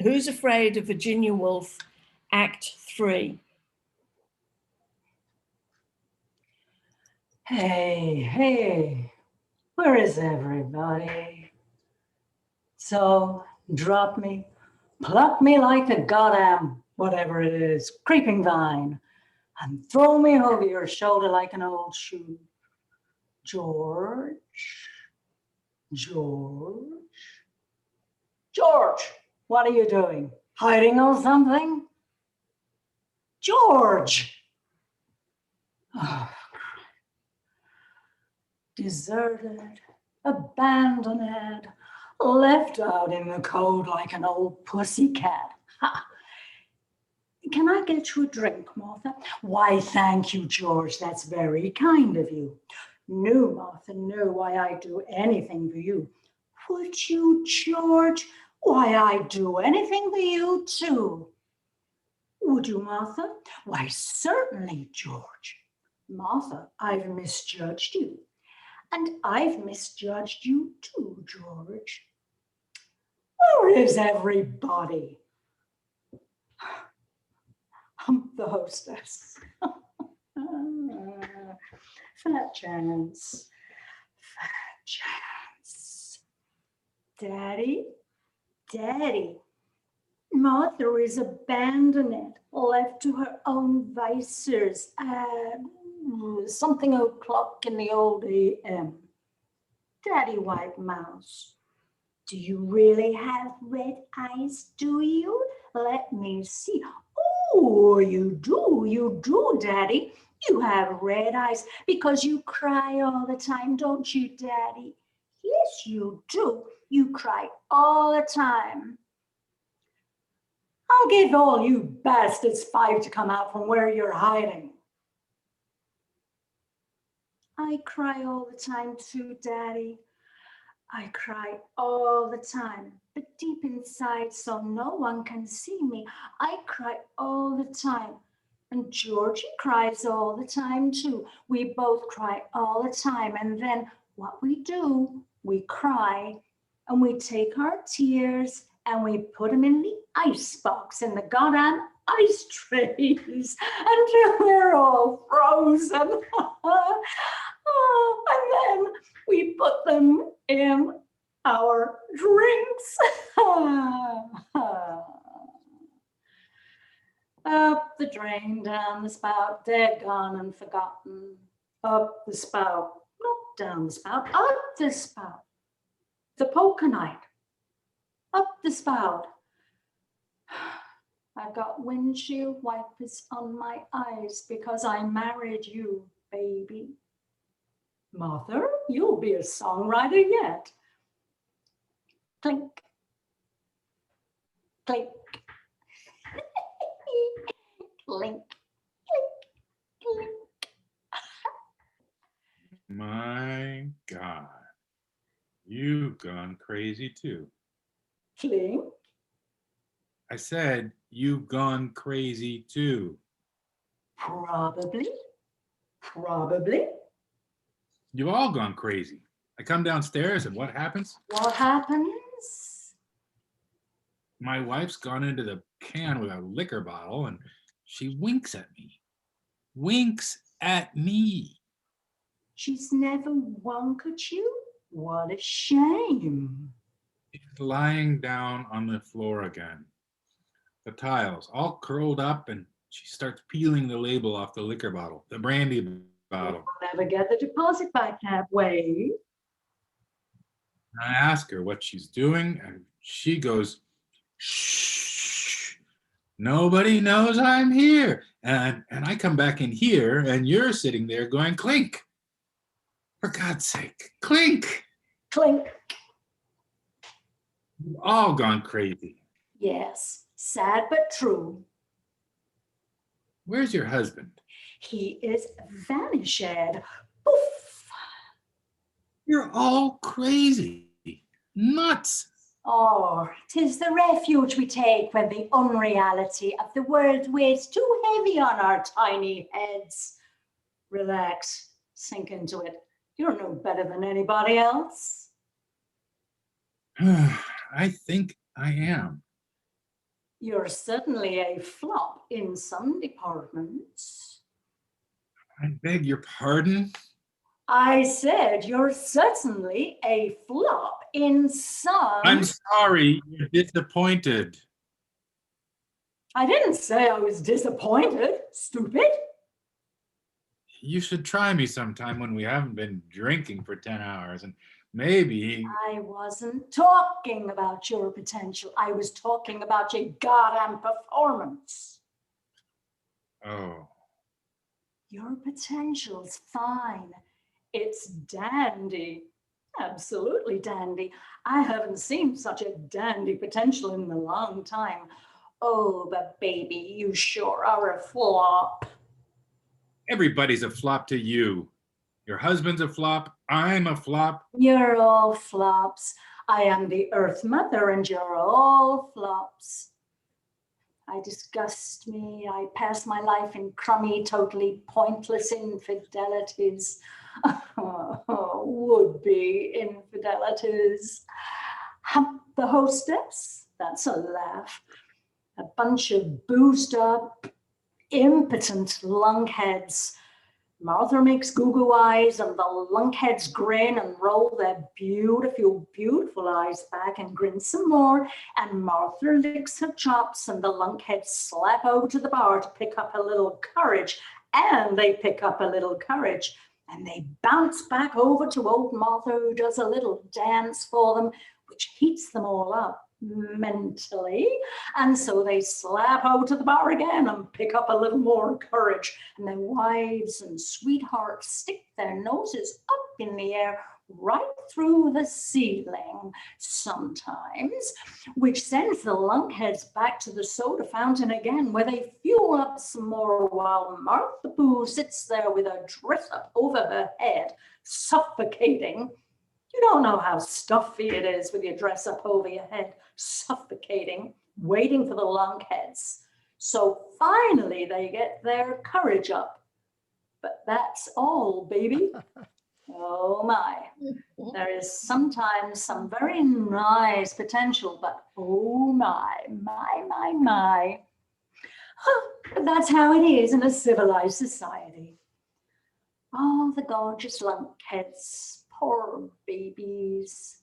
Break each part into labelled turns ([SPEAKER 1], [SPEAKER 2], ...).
[SPEAKER 1] Who's Afraid of Virginia Woolf, Act 3?
[SPEAKER 2] Hey, where is everybody? So drop me, pluck me like a goddamn, whatever it is, creeping vine, and throw me over your shoulder like an old shoe. George, what are you doing? Hiding or something? George! Oh, deserted, abandoned, left out in the cold like an old pussycat. Ha. Can I get you a drink, Martha? Why, thank you, George. That's very kind of you. No, Martha, no, why I'd do anything for you. Would you, George? Why, I'd do anything for you, too. Would you, Martha? Why, certainly, George. Martha, I've misjudged you. And I've misjudged you, too, George. Where is everybody? I'm the hostess. Fat chance. Daddy, Martha is abandoned, left to her own vices at something o'clock in the old AM. Daddy White Mouse, do you really have red eyes, do you? Let me see. Oh, you do, Daddy. You have red eyes because you cry all the time, don't you, Daddy? Yes, you do. You cry all the time. I'll give all you bastards 5 to come out from where you're hiding. I cry all the time too, Daddy. I cry all the time, but deep inside so no one can see me. I cry all the time. And Georgie cries all the time too. We both cry all the time. And then what we do, we cry and we take our tears and we put them in the icebox in the goddamn ice trays until they're all frozen. And then we put them in our drinks. Up the drain, down the spout, dead, gone and forgotten. Up the spout, not down the spout, up the spout. The poker night, up the spout. I've got windshield wipers on my eyes because I married you, baby. Martha, you'll be a songwriter yet. Clink, clink, clink, clink, clink.
[SPEAKER 3] My God, you've gone crazy too.
[SPEAKER 2] Clink.
[SPEAKER 3] I said, you've gone crazy too.
[SPEAKER 2] Probably.
[SPEAKER 3] You've all gone crazy. I come downstairs and what happens?
[SPEAKER 2] What happens?
[SPEAKER 3] My wife's gone into the can with a liquor bottle and she winks at me. Winks at me.
[SPEAKER 2] She's never wunk at you? What a shame.
[SPEAKER 3] She's lying down on the floor again. The tiles all curled up and she starts peeling the label off the liquor bottle, the brandy bottle.
[SPEAKER 2] You'll never get the deposit back that way.
[SPEAKER 3] I ask her what she's doing and she goes, shh, nobody knows I'm here. And I come back in here and you're sitting there going, clink. For God's sake, clink.
[SPEAKER 2] Clink.
[SPEAKER 3] You've all gone crazy.
[SPEAKER 2] Yes, sad but true.
[SPEAKER 3] Where's your husband?
[SPEAKER 2] He is vanished. Poof.
[SPEAKER 3] You're all crazy. Nuts.
[SPEAKER 2] Oh, 'tis the refuge we take when the unreality of the world weighs too heavy on our tiny heads. Relax, sink into it. You're no better than anybody else.
[SPEAKER 3] I think I am.
[SPEAKER 2] You're certainly a flop in some departments.
[SPEAKER 3] I beg your pardon?
[SPEAKER 2] I said you're certainly a flop in some.
[SPEAKER 3] I'm sorry, you're disappointed.
[SPEAKER 2] I didn't say I was disappointed, stupid.
[SPEAKER 3] You should try me sometime when we haven't been drinking for 10 hours, and maybe.
[SPEAKER 2] I wasn't talking about your potential. I was talking about your goddamn performance.
[SPEAKER 3] Oh,
[SPEAKER 2] Your potential's fine. It's dandy. Absolutely dandy. I haven't seen such a dandy potential in a long time. Oh, but baby, you sure are a flop.
[SPEAKER 3] everybody's a flop to you. Your husband's a flop. I'm a flop.
[SPEAKER 2] You're all flops. I am the Earth Mother and you're all flops. I disgust me. I pass my life in crummy, totally pointless infidelities. Would-be infidelities. Hump the hostess? That's a laugh. A bunch of boozed up, impotent lunkheads. Martha makes goo-goo eyes and the lunkheads grin and roll their beautiful, beautiful eyes back and grin some more. And Martha licks her chops and the lunkheads slap over to the bar to pick up a little courage. And they pick up a little courage. And they bounce back over to old Martha, who does a little dance for them, which heats them all up mentally. And so they slap over to the bar again and pick up a little more courage. And their wives and sweethearts stick their noses up in the air right through the ceiling sometimes, which sends the lunkheads back to the soda fountain again, where they fuel up some more while Martha Boo sits there with her dress up over her head, suffocating. You don't know how stuffy it is with your dress up over your head, suffocating, waiting for the lunkheads. So finally they get their courage up. But that's all, baby. Oh my. There is sometimes some very nice potential, but oh my. But that's how it is in a civilized society. Oh, the gorgeous lunkheads, poor babies.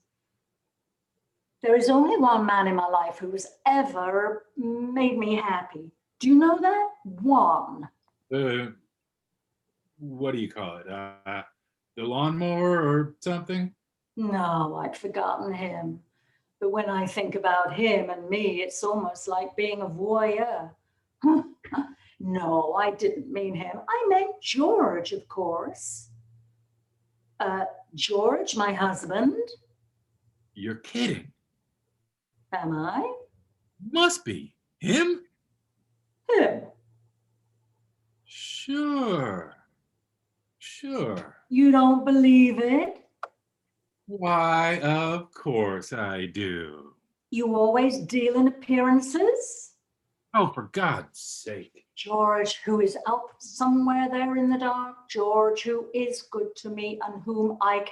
[SPEAKER 2] There is only one man in my life who has ever made me happy. Do you know that? One.
[SPEAKER 3] What do you call it? The lawnmower or something?
[SPEAKER 2] No, I'd forgotten him. But when I think about him and me, it's almost like being a voyeur. No, I didn't mean him. I meant George, of course. George, my husband.
[SPEAKER 3] You're kidding.
[SPEAKER 2] Am I?
[SPEAKER 3] Must be. Him?
[SPEAKER 2] Him.
[SPEAKER 3] Sure.
[SPEAKER 2] You don't believe it?
[SPEAKER 3] Why, of course I do.
[SPEAKER 2] You always deal in appearances?
[SPEAKER 3] Oh, for God's sake.
[SPEAKER 2] George, who is out somewhere there in the dark, George, who is good to me and whom I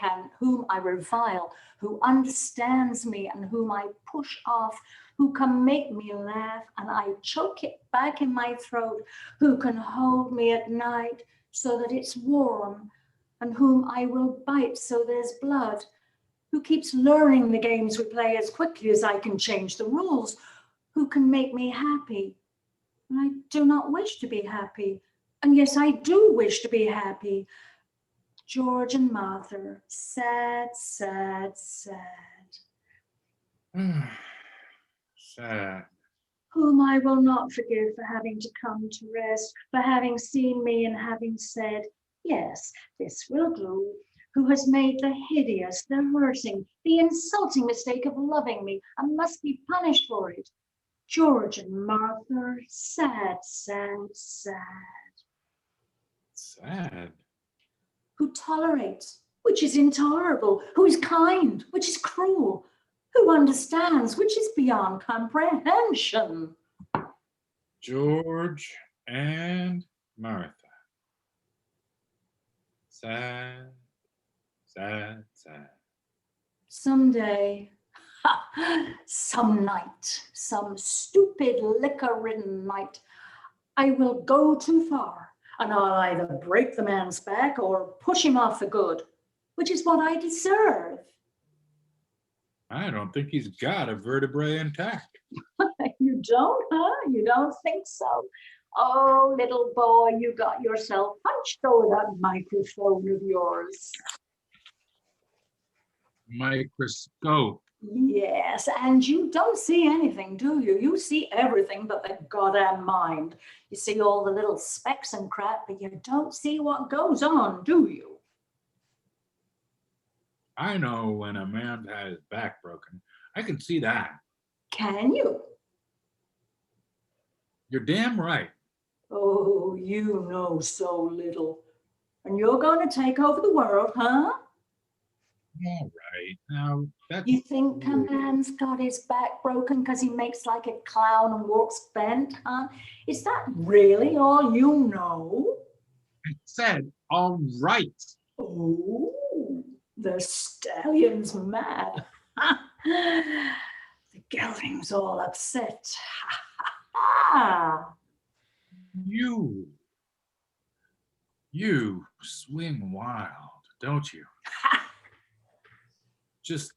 [SPEAKER 2] revile, who understands me and whom I push off, who can make me laugh and I choke it back in my throat, who can hold me at night so that it's warm, and whom I will bite so there's blood, who keeps learning the games we play as quickly as I can change the rules, who can make me happy. And I do not wish to be happy. And yes, I do wish to be happy. George and Martha, sad, sad, sad.
[SPEAKER 3] Sad.
[SPEAKER 2] Whom I will not forgive for having to come to rest, for having seen me and having said, yes, this will do, who has made the hideous, the hurting, the insulting mistake of loving me and must be punished for it. George and Martha, sad, sad, sad.
[SPEAKER 3] Sad.
[SPEAKER 2] Who tolerates, which is intolerable, who is kind, which is cruel, who understands, which is beyond comprehension.
[SPEAKER 3] George and Martha. Sad, sad, sad.
[SPEAKER 2] Someday, Some night, some stupid liquor-ridden night, I will go too far, and I'll either break the man's back or push him off for good, which is what I deserve.
[SPEAKER 3] I don't think he's got a vertebrae intact.
[SPEAKER 2] You don't, huh? You don't think so? Oh, little boy, you got yourself hunched over that microphone of yours.
[SPEAKER 3] Microscope.
[SPEAKER 2] Yes, and you don't see anything, do you? You see everything but the goddamn mind. You see all the little specks and crap, but you don't see what goes on, do you?
[SPEAKER 3] I know when a man had his back broken. I can see that.
[SPEAKER 2] Can you?
[SPEAKER 3] You're damn right.
[SPEAKER 2] Oh, you know so little. And you're going to take over the world, huh?
[SPEAKER 3] All right. Now, that's...
[SPEAKER 2] You think a man's got his back broken because he makes like a clown and walks bent, huh? Is that really all you know?
[SPEAKER 3] I said, all right.
[SPEAKER 2] Oh, the stallion's mad. The gelding's all upset.
[SPEAKER 3] You swing wild, don't you? Just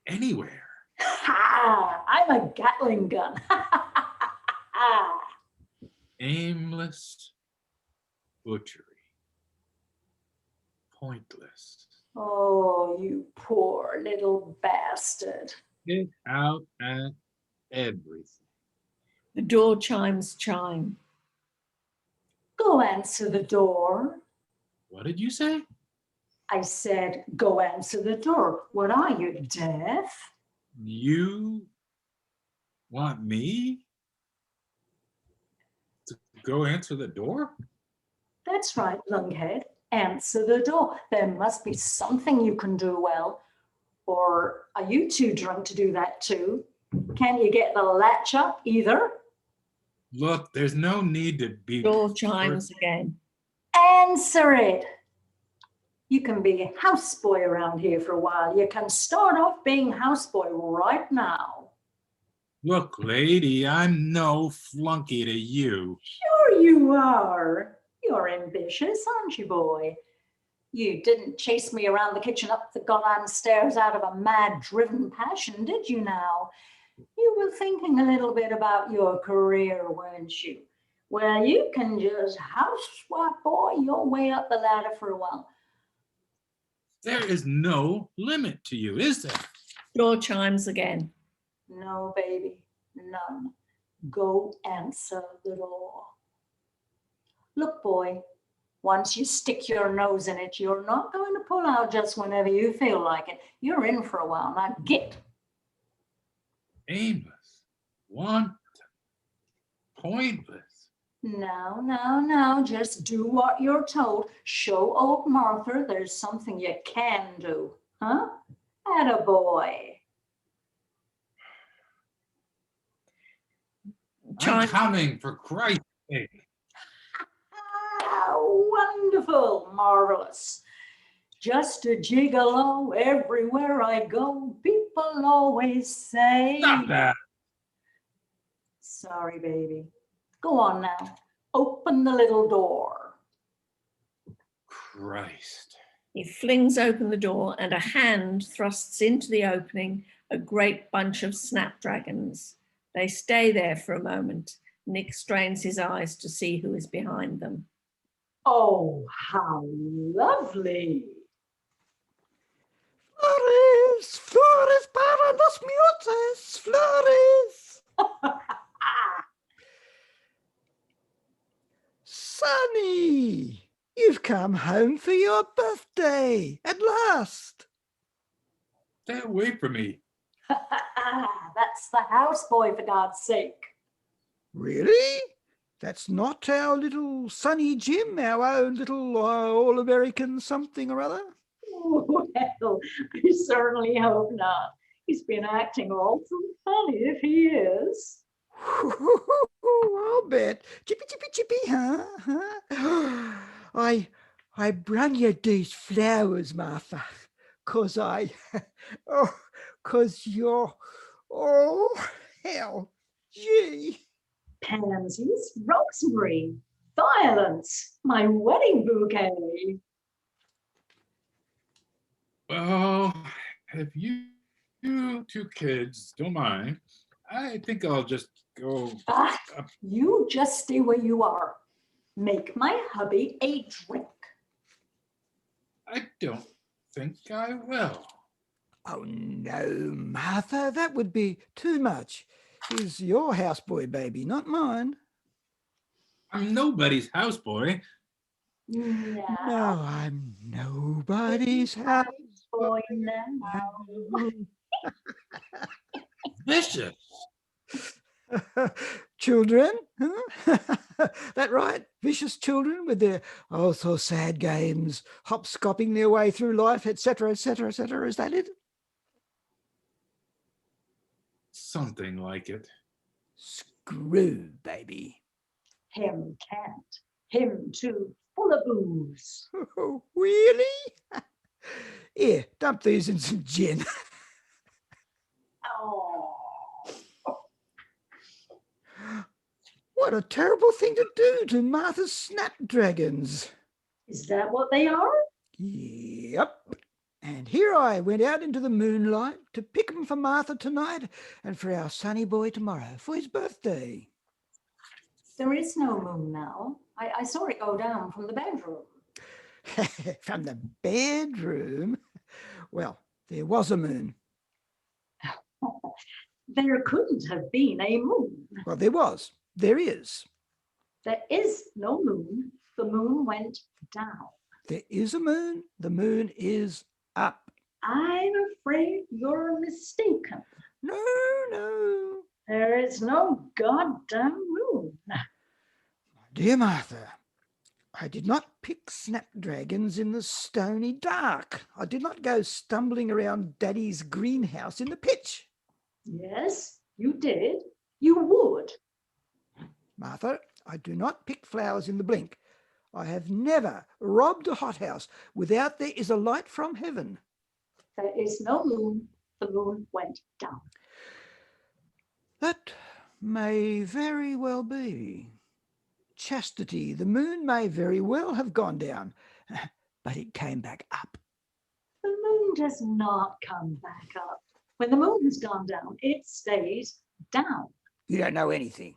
[SPEAKER 3] anywhere.
[SPEAKER 2] I'm a Gatling gun.
[SPEAKER 3] Aimless butchery. Pointless.
[SPEAKER 2] Oh, you poor little bastard.
[SPEAKER 3] Get out at everything.
[SPEAKER 1] The door chimes chime.
[SPEAKER 2] Go answer the door.
[SPEAKER 3] What did you say?
[SPEAKER 2] I said, go answer the door. What are you, deaf?
[SPEAKER 3] You want me to go answer the door?
[SPEAKER 2] That's right, lunghead. Answer the door. There must be something you can do well. Or are you too drunk to do that too? Can't you get the latch up either?
[SPEAKER 3] Look, there's no need to be...
[SPEAKER 1] Door chimes again.
[SPEAKER 2] Answer it. You can be a houseboy around here for a while. You can start off being houseboy right now.
[SPEAKER 3] Look, lady, I'm no flunky to you.
[SPEAKER 2] Sure you are. You're ambitious, aren't you, boy? You didn't chase me around the kitchen up the goddamn stairs out of a mad-driven passion, did you now? You were thinking a little bit about your career, weren't you? Well, you can just housewife boy your way up the ladder for a while.
[SPEAKER 3] There is no limit to you, is there?
[SPEAKER 1] Door chimes again.
[SPEAKER 2] No, baby, none. Go answer the door. Look, boy, once you stick your nose in it, you're not going to pull out just whenever you feel like it. You're in for a while. Now get.
[SPEAKER 3] Aimless, wanton, pointless.
[SPEAKER 2] No, just do what you're told. Show old Martha there's something you can do, huh? Attaboy.
[SPEAKER 3] I'm coming, for Christ's sake.
[SPEAKER 2] Ah, wonderful, marvelous. Just a gigolo everywhere I go. People always say.
[SPEAKER 3] Stop that.
[SPEAKER 2] Sorry, baby. Go on now. Open the little door.
[SPEAKER 3] Christ.
[SPEAKER 1] He flings open the door and a hand thrusts into the opening a great bunch of snapdragons. They stay there for a moment. Nick strains his eyes to see who is behind them.
[SPEAKER 2] Oh, how lovely.
[SPEAKER 4] Flores, flores para los miotes, flores. Sonny, you've come home for your birthday at last.
[SPEAKER 3] Stay away from me.
[SPEAKER 2] That's the houseboy, for God's sake.
[SPEAKER 4] Really? That's not our little Sonny Jim, our own little all-American something or other?
[SPEAKER 2] Well, I certainly hope not. He's been acting awful funny if he is.
[SPEAKER 4] I'll bet. Chippy, chippy, chippy, huh? I brung you these flowers, Martha, 'cause 'cause you're, oh, hell, gee.
[SPEAKER 2] Pansies, rosemary, violets, my wedding bouquet.
[SPEAKER 3] Well, if you two kids don't mind, I think I'll just go.
[SPEAKER 2] Ah, you just stay where you are. Make my hubby a drink.
[SPEAKER 3] I don't think I will.
[SPEAKER 4] Oh, no, Martha, that would be too much. He's your houseboy, baby, not mine.
[SPEAKER 3] I'm nobody's houseboy.
[SPEAKER 2] No,
[SPEAKER 4] No, I'm nobody's
[SPEAKER 2] boy, now.
[SPEAKER 3] Vicious.
[SPEAKER 4] Children, huh? That right? Vicious children with their oh so sad games, hopscopping their way through life, etc., etc., etc. Is that it?
[SPEAKER 3] Something like it.
[SPEAKER 4] Screw, baby.
[SPEAKER 2] Him can't. Him too full of booze.
[SPEAKER 4] Oh, really? Here, dump these in some gin.
[SPEAKER 2] Oh,
[SPEAKER 4] What a terrible thing to do to Martha's snapdragons.
[SPEAKER 2] is that what they are?
[SPEAKER 4] Yep. And here I went out into the moonlight to pick 'em for Martha tonight and for our sonny boy tomorrow for his birthday.
[SPEAKER 2] There is no moon now. I saw it go down from the bedroom.
[SPEAKER 4] From the bedroom? Well, there was a moon.
[SPEAKER 2] There couldn't have been a moon.
[SPEAKER 4] Well, there was. There is.
[SPEAKER 2] There is no moon. The moon went down.
[SPEAKER 4] There is a moon. The moon is up.
[SPEAKER 2] I'm afraid you're mistaken.
[SPEAKER 4] No, no.
[SPEAKER 2] There is no goddamn moon.
[SPEAKER 4] Dear Martha, I did not pick snapdragons in the stony dark. I did not go stumbling around Daddy's greenhouse in the pitch.
[SPEAKER 2] Yes, you did. You would.
[SPEAKER 4] Martha, I do not pick flowers in the blink. I have never robbed a hothouse without there is a light from heaven.
[SPEAKER 2] There is no moon. The moon went down.
[SPEAKER 4] That may very well be. Chastity, the moon may very well have gone down, but it came back up.
[SPEAKER 2] The moon does not come back up. When the moon has gone down, it stays down.
[SPEAKER 4] You don't know anything.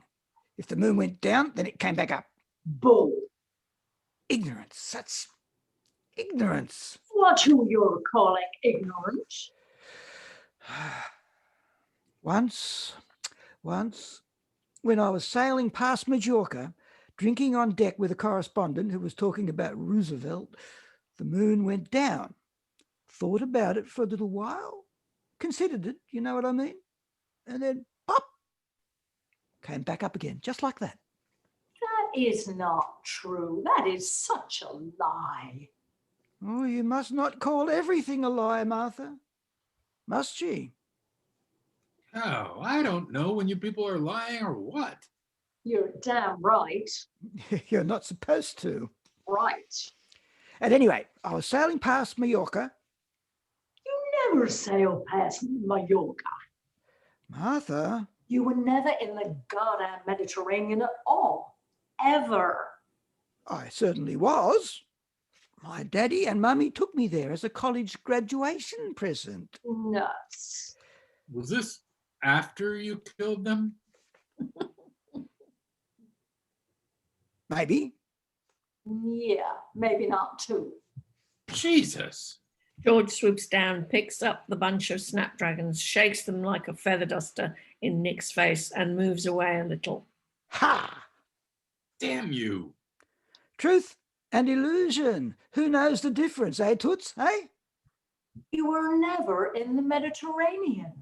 [SPEAKER 4] If the moon went down, then it came back up.
[SPEAKER 2] Bull.
[SPEAKER 4] Ignorance, such ignorance.
[SPEAKER 2] What who you're calling ignorant?
[SPEAKER 4] Once, when I was sailing past Majorca, drinking on deck with a correspondent who was talking about Roosevelt, the moon went down. Thought about it for a little while, considered it, you know what I mean? And then pop, came back up again, just like that.
[SPEAKER 2] That is not true. That is such a lie.
[SPEAKER 4] Oh, you must not call everything a lie, Martha. Must she?
[SPEAKER 3] Oh, I don't know when you people are lying or what.
[SPEAKER 2] You're damn right.
[SPEAKER 4] You're not supposed to.
[SPEAKER 2] Right.
[SPEAKER 4] At any rate, I was sailing past Majorca.
[SPEAKER 2] You never sailed past Mallorca.
[SPEAKER 4] Martha,
[SPEAKER 2] You were never in the goddamn Mediterranean at all. Ever.
[SPEAKER 4] I certainly was. My daddy and mummy took me there as a college graduation present.
[SPEAKER 2] Nuts.
[SPEAKER 3] Was this after you killed them?
[SPEAKER 4] Maybe.
[SPEAKER 2] Yeah, maybe not too.
[SPEAKER 3] Jesus.
[SPEAKER 1] George swoops down, picks up the bunch of snapdragons, shakes them like a feather duster in Nick's face, and moves away a little.
[SPEAKER 4] Ha!
[SPEAKER 3] Damn you.
[SPEAKER 4] Truth and illusion. Who knows the difference, eh, Toots, eh?
[SPEAKER 2] You were never in the Mediterranean.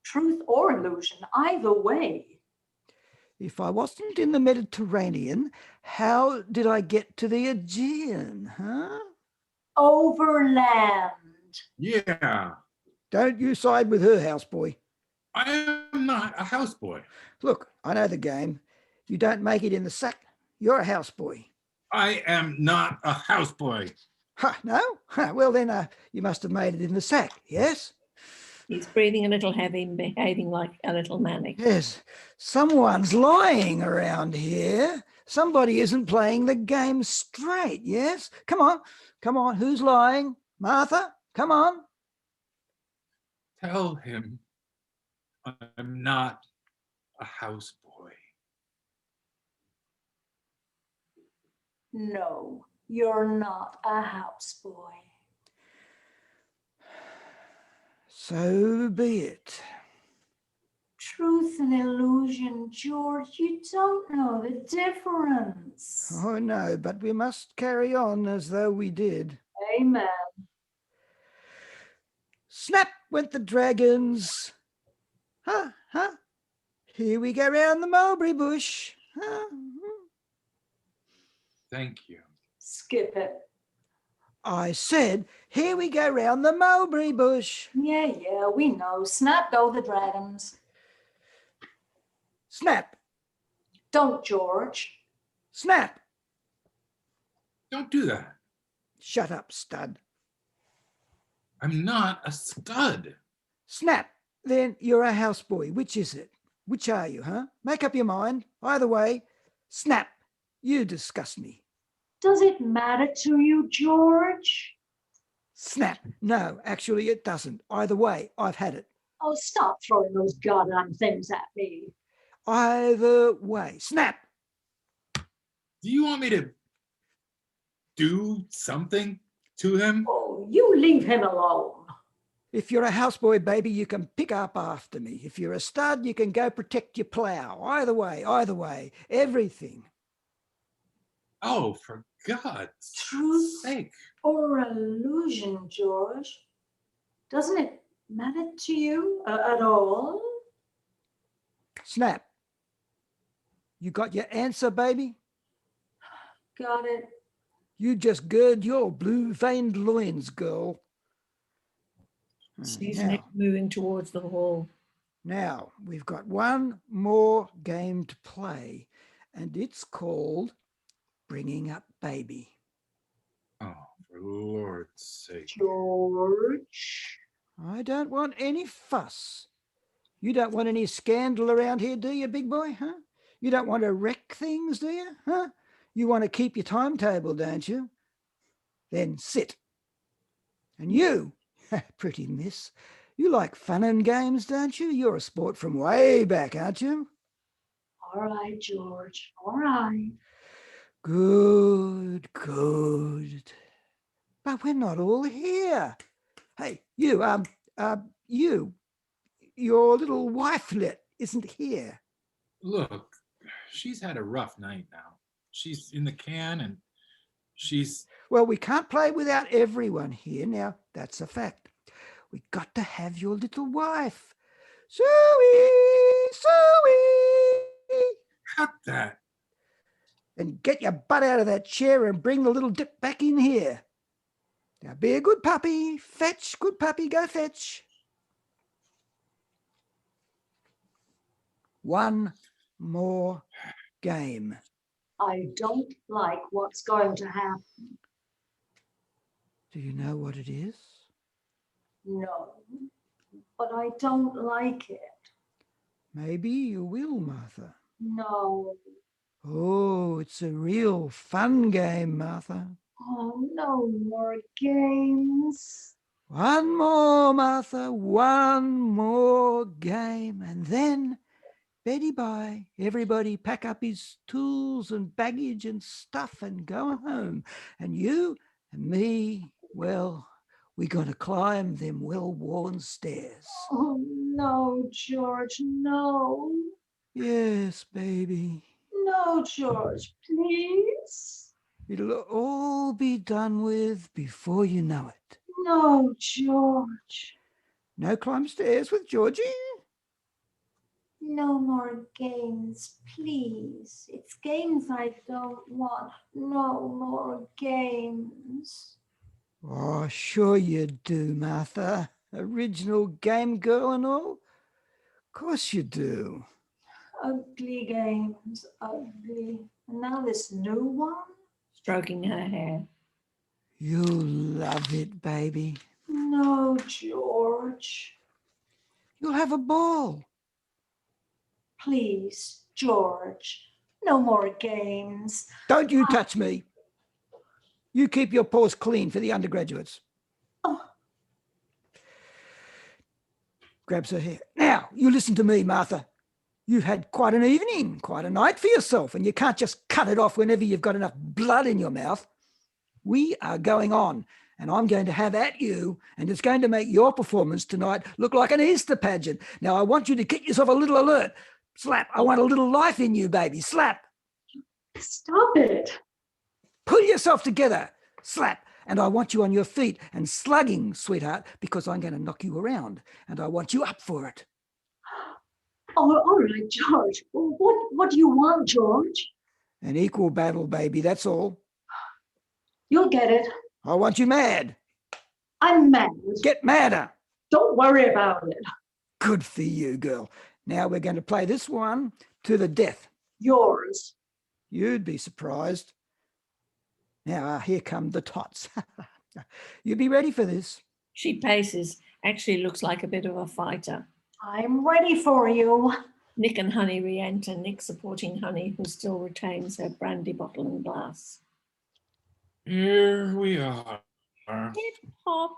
[SPEAKER 2] Truth or illusion, either way.
[SPEAKER 4] If I wasn't in the Mediterranean, how did I get to the Aegean, huh?
[SPEAKER 2] Overland.
[SPEAKER 3] Yeah.
[SPEAKER 4] Don't you side with her, houseboy.
[SPEAKER 3] I am not a houseboy.
[SPEAKER 4] Look, I know the game. You don't make it in the sack, you're a houseboy.
[SPEAKER 3] I am not a houseboy.
[SPEAKER 4] Ha, no? Ha, well then, you must have made it in the sack, yes?
[SPEAKER 1] He's breathing a little heavy and behaving like a little manic.
[SPEAKER 4] Yes, someone's lying around here. Somebody isn't playing the game straight, yes? Come on, who's lying? Martha, come on.
[SPEAKER 3] Tell him I'm not a houseboy.
[SPEAKER 2] No, you're not a houseboy.
[SPEAKER 4] So be it.
[SPEAKER 2] Truth and illusion, George, you don't know the difference.
[SPEAKER 4] Oh, no, but we must carry on as though we did.
[SPEAKER 2] Amen.
[SPEAKER 4] Snap went the dragons. Huh? Here we go round the mulberry bush. Huh?
[SPEAKER 3] Thank you.
[SPEAKER 2] Skip it.
[SPEAKER 4] I said, here we go round the mulberry bush.
[SPEAKER 2] Yeah, we know. Snap go the dragons.
[SPEAKER 4] Snap,
[SPEAKER 2] Don't, George.
[SPEAKER 4] snap.
[SPEAKER 3] Don't do that.
[SPEAKER 4] Shut up, stud.
[SPEAKER 3] I'm not a stud.
[SPEAKER 4] Snap, then you're a houseboy. Which is it? Which are you, huh? Make up your mind. Either way, snap. You disgust me.
[SPEAKER 2] Does it matter to you, George?
[SPEAKER 4] Snap. No, actually it doesn't. Either way, I've had it.
[SPEAKER 2] Oh, stop throwing those goddamn things at me.
[SPEAKER 4] Either way, snap.
[SPEAKER 3] Do you want me to do something to him?
[SPEAKER 2] Oh, you leave him alone.
[SPEAKER 4] If you're a houseboy, baby, you can pick up after me. If you're a stud, you can go protect your plough. Either way, everything.
[SPEAKER 3] Oh, for God's
[SPEAKER 2] Truth
[SPEAKER 3] sake.
[SPEAKER 2] or illusion, George? Doesn't it matter to you at all?
[SPEAKER 4] Snap. You got your answer, baby?
[SPEAKER 2] Got it.
[SPEAKER 4] You just gird your blue-veined loins, girl.
[SPEAKER 1] Sees
[SPEAKER 4] Now,
[SPEAKER 1] Nick moving towards the hall.
[SPEAKER 4] now, we've got one more game to play, and it's called Bringing Up Baby.
[SPEAKER 3] Oh, for the Lord's sake.
[SPEAKER 2] George.
[SPEAKER 4] I don't want any fuss. You don't want any scandal around here, do you, big boy, huh? You don't want to wreck things, do you, huh? You want to keep your timetable, don't you? Then sit. And you, pretty miss, you like fun and games, don't you? You're a sport from way back, aren't you?
[SPEAKER 2] All right, George. All right.
[SPEAKER 4] Good. But we're not all here. Hey, you, your little wifelet isn't here.
[SPEAKER 3] Look, she's had a rough night now. She's in the can and she's...
[SPEAKER 4] Well, we can't play without everyone here. Now, that's a fact. We got to have your little wife. Suey.
[SPEAKER 3] Cut that.
[SPEAKER 4] And get your butt out of that chair and bring the little dip back in here. Now, be a good puppy. Fetch, good puppy, go fetch. One more game.
[SPEAKER 2] I don't like what's going to happen.
[SPEAKER 4] Do you know what it is?
[SPEAKER 2] No, but I don't like it.
[SPEAKER 4] Maybe you will, Martha.
[SPEAKER 2] No.
[SPEAKER 4] Oh, it's a real fun game, Martha.
[SPEAKER 2] Oh, no more games.
[SPEAKER 4] One more, Martha, one more game. And then, Betty bye. Everybody pack up his tools and baggage and stuff and go home. And you and me, well, we're going to climb them well-worn stairs.
[SPEAKER 2] Oh, no, George, no.
[SPEAKER 4] Yes, baby.
[SPEAKER 2] No, George, please.
[SPEAKER 4] It'll all be done with before you know it.
[SPEAKER 2] No, George.
[SPEAKER 4] No climb stairs with Georgie?
[SPEAKER 2] No more games, please. It's games I don't want. No more games.
[SPEAKER 4] Oh, sure you do, Martha. Original game girl and all. Of course you do.
[SPEAKER 2] Ugly games, ugly. And now this new one?
[SPEAKER 1] Stroking her hair.
[SPEAKER 4] You'll love it, baby.
[SPEAKER 2] No, George.
[SPEAKER 4] You'll have a ball.
[SPEAKER 2] Please, George, no more games.
[SPEAKER 4] Don't you touch me. You keep your paws clean for the undergraduates.
[SPEAKER 2] Oh,
[SPEAKER 4] Grabs her hair. Now, you listen to me, Martha. You've had quite an evening, quite a night for yourself, and you can't just cut it off whenever you've got enough blood in your mouth. We are going on, and I'm going to have at you, and it's going to make your performance tonight look like an Easter pageant. Now, I want you to get yourself a little alert. Slap. I want a little life in you, baby. Slap.
[SPEAKER 2] stop it.
[SPEAKER 4] Pull yourself together. Slap. And I want you on your feet and slugging, sweetheart, because I'm going to knock you around, and I want you up for it.
[SPEAKER 2] Oh, all right, George. What do you want, George?
[SPEAKER 4] An equal battle, baby, that's all.
[SPEAKER 2] You'll get it.
[SPEAKER 4] I want you mad.
[SPEAKER 2] I'm mad.
[SPEAKER 4] Get madder.
[SPEAKER 2] Don't worry about it.
[SPEAKER 4] Good for you, girl. Now we're going to play this one to the death.
[SPEAKER 2] Yours.
[SPEAKER 4] You'd be surprised. Now, here come the tots. You be ready for this.
[SPEAKER 1] She paces, actually looks like a bit of a fighter.
[SPEAKER 2] I'm ready for you.
[SPEAKER 1] Nick and Honey re-enter, Nick supporting Honey, who still retains her brandy bottle and glass.
[SPEAKER 3] Here we are.
[SPEAKER 1] Hip hop,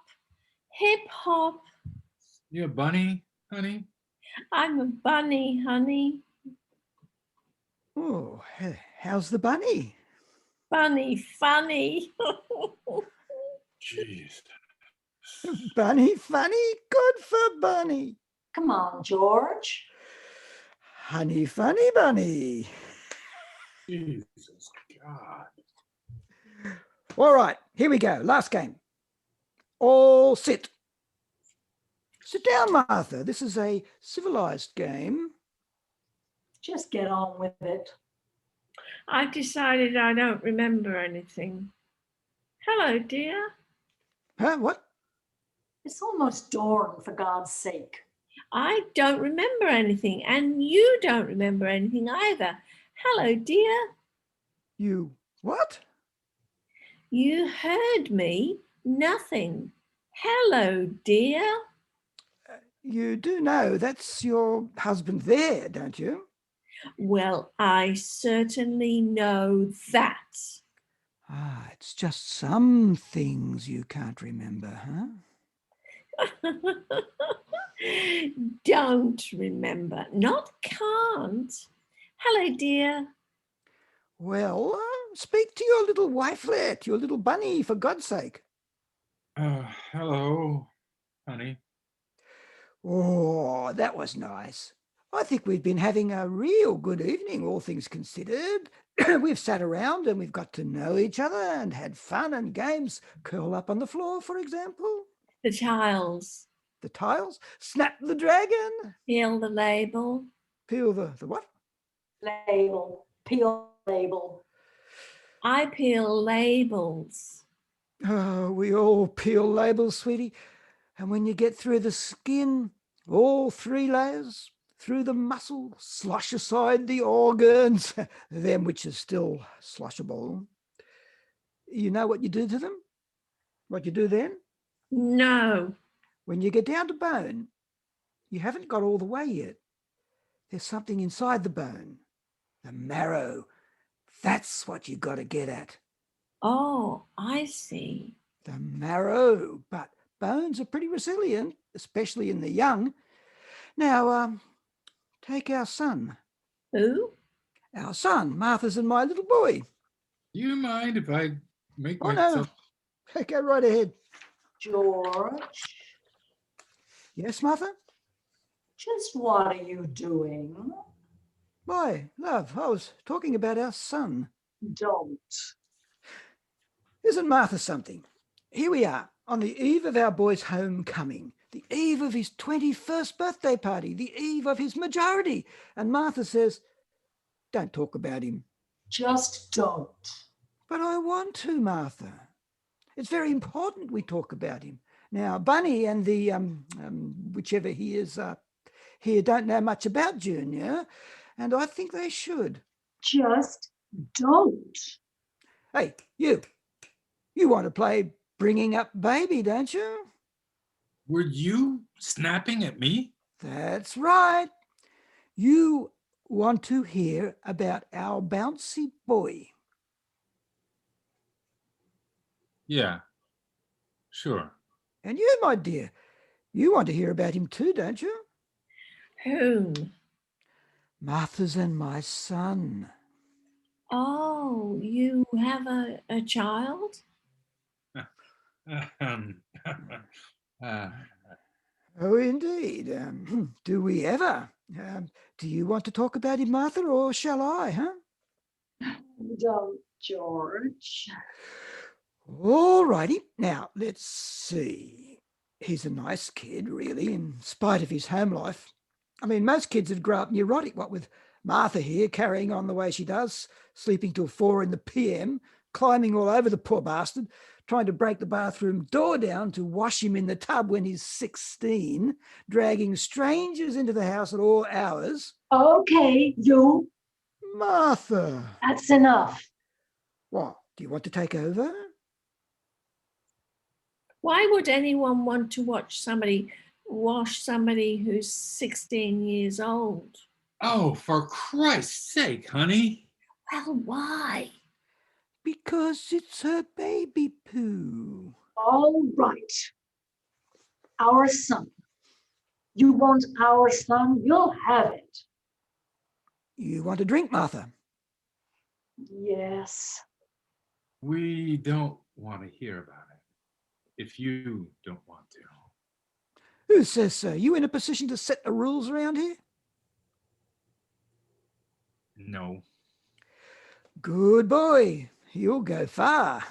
[SPEAKER 1] hip hop.
[SPEAKER 3] You a bunny, honey?
[SPEAKER 1] I'm a bunny, Honey.
[SPEAKER 4] Oh, how's the bunny?
[SPEAKER 1] Bunny, funny.
[SPEAKER 3] Jeez.
[SPEAKER 4] Bunny funny? Good for Bunny.
[SPEAKER 2] Come on, George.
[SPEAKER 4] Honey funny bunny.
[SPEAKER 3] Jesus God.
[SPEAKER 4] All right, here we go. Last game. All sit. Sit down, Martha. This is a civilized game.
[SPEAKER 2] Just get on with it.
[SPEAKER 1] I've decided I don't remember anything. Hello, dear.
[SPEAKER 4] Huh? What?
[SPEAKER 2] It's almost dawn, for God's sake.
[SPEAKER 1] I don't remember anything, and you don't remember anything either. Hello, dear.
[SPEAKER 4] You what?
[SPEAKER 1] You heard me. Nothing. Hello, dear.
[SPEAKER 4] You do know that's your husband there, don't you?
[SPEAKER 1] Well, I certainly know that.
[SPEAKER 4] Ah, it's just some things you can't remember, huh?
[SPEAKER 1] Don't remember, not can't. Hello, dear.
[SPEAKER 4] Well, speak to your little wifelet, your little bunny, for God's sake.
[SPEAKER 3] Hello, honey.
[SPEAKER 4] Oh, that was nice. I think we've been having a real good evening, all things considered. We've sat around and we've got to know each other and had fun and games. Curl up on the floor, for example.
[SPEAKER 1] The tiles.
[SPEAKER 4] The tiles. Snap the dragon.
[SPEAKER 1] Peel the label.
[SPEAKER 4] Peel the what?
[SPEAKER 2] Label. Peel label.
[SPEAKER 1] I peel labels.
[SPEAKER 4] Oh, we all peel labels, sweetie. And when you get through the skin, all 3 layers, through the muscle, slosh aside the organs, them which are still sloshable. You know what you do to them? What you do then?
[SPEAKER 1] No.
[SPEAKER 4] When you get down to bone, you haven't got all the way yet. There's something inside the bone, the marrow. That's what you got to get at.
[SPEAKER 1] Oh, I see.
[SPEAKER 4] The marrow. But bones are pretty resilient, especially in the young. Now, take our son.
[SPEAKER 1] Who?
[SPEAKER 4] Our son, Martha's and my little boy.
[SPEAKER 3] Do you mind if I make
[SPEAKER 4] Oh,
[SPEAKER 3] myself?
[SPEAKER 4] no. Go right ahead.
[SPEAKER 2] George,
[SPEAKER 4] Yes, Martha?
[SPEAKER 2] just what are you doing?
[SPEAKER 4] Why, love, I was talking about our son.
[SPEAKER 2] Don't.
[SPEAKER 4] Isn't Martha something? Here we are, on the eve of our boy's homecoming, the eve of his 21st birthday party, the eve of his majority. And Martha says, don't talk about him.
[SPEAKER 2] Just don't.
[SPEAKER 4] But I want to, Martha. It's very important we talk about him. Now, Bunny and the, whichever he is here, don't know much about Junior, and I think they should.
[SPEAKER 2] Just don't.
[SPEAKER 4] Hey, you want to play bringing up baby, don't you?
[SPEAKER 3] Were you snapping at me?
[SPEAKER 4] That's right. You want to hear about our bouncy boy.
[SPEAKER 3] Yeah, sure.
[SPEAKER 4] And you, my dear, you want to hear about him too, don't you?
[SPEAKER 1] Whom?
[SPEAKER 4] Martha's and my son.
[SPEAKER 1] Oh, you have a child?
[SPEAKER 3] Um, uh,
[SPEAKER 4] Oh, indeed. Do we ever? Do you want to talk about him, Martha, or shall I, huh?
[SPEAKER 2] Don't, George.
[SPEAKER 4] All righty. Now, let's see. He's a nice kid, really, in spite of his home life. I mean, most kids would grow up neurotic, what with Martha here carrying on the way she does, sleeping till 4 in the PM, climbing all over the poor bastard, trying to break the bathroom door down to wash him in the tub when he's 16, dragging strangers into the house at all hours.
[SPEAKER 2] Okay, you,
[SPEAKER 4] Martha!
[SPEAKER 2] that's enough.
[SPEAKER 4] What, do you want to take over?
[SPEAKER 1] Why would anyone want to watch somebody wash somebody who's 16 years old?
[SPEAKER 3] oh, for Christ's sake, honey.
[SPEAKER 1] Well, why?
[SPEAKER 4] Because it's her baby poo.
[SPEAKER 2] All right. Our son. You want our son? You'll have it.
[SPEAKER 4] You want a drink, Martha?
[SPEAKER 2] Yes.
[SPEAKER 3] We don't want to hear about it if you don't want to.
[SPEAKER 4] Who says so? You in a position to set the rules around here?
[SPEAKER 3] No.
[SPEAKER 4] Good boy. You'll go far.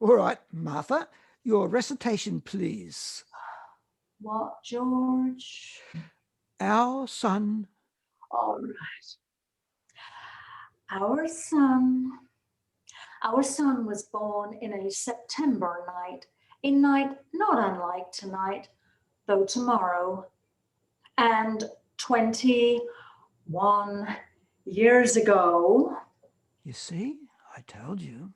[SPEAKER 4] All right, Martha, your recitation, please.
[SPEAKER 2] What, George?
[SPEAKER 4] Our son.
[SPEAKER 2] All right. Our son. Our son was born in a September night, a night not unlike tonight, though tomorrow, and 21 years ago.
[SPEAKER 4] You see, I told you.